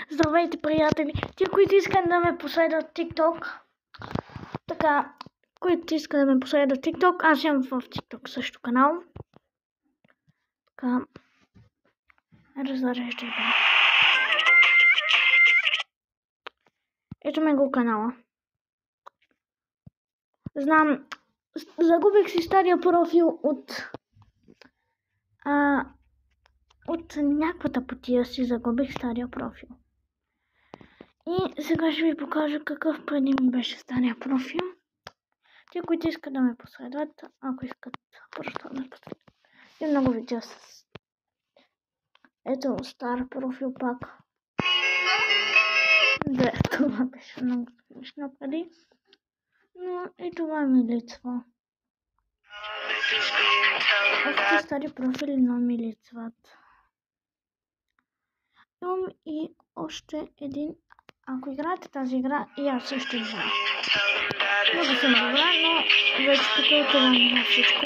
Здравейте, приятели! Ти, които искат да ме последват в TikTok, така, които искат да ме последват в TikTok, аз имам в TikTok също канал. Така, разреждай бе. Ето ме го канала. Знам, загубих си стария профил от някаква тъпотия си загубих стария профил. И сега ще ви покажа какъв преди ми беше стария профил. Те, които искат да ме последват, ако искат просто да ме последват. И много видео с... Ето стар профил пак. Да, това беше много смешно преди. Но и това ми липсва. Още стари профили но ми липсват. Имам и още един. Ако играете тази игра, и аз също играя. Много съм добра, но вече като това на всичко.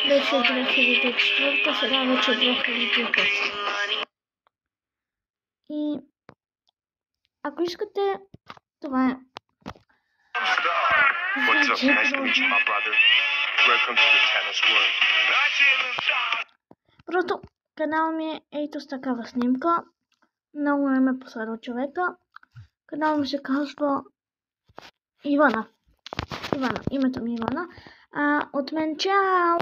Беше 2004, сега вече 2005. И ако искате, това е. Просто канал ми е ето с такава снимка. Много не ме последва човека. Канал ми се казва Ивана. Името ми е Ивана. От мен чао!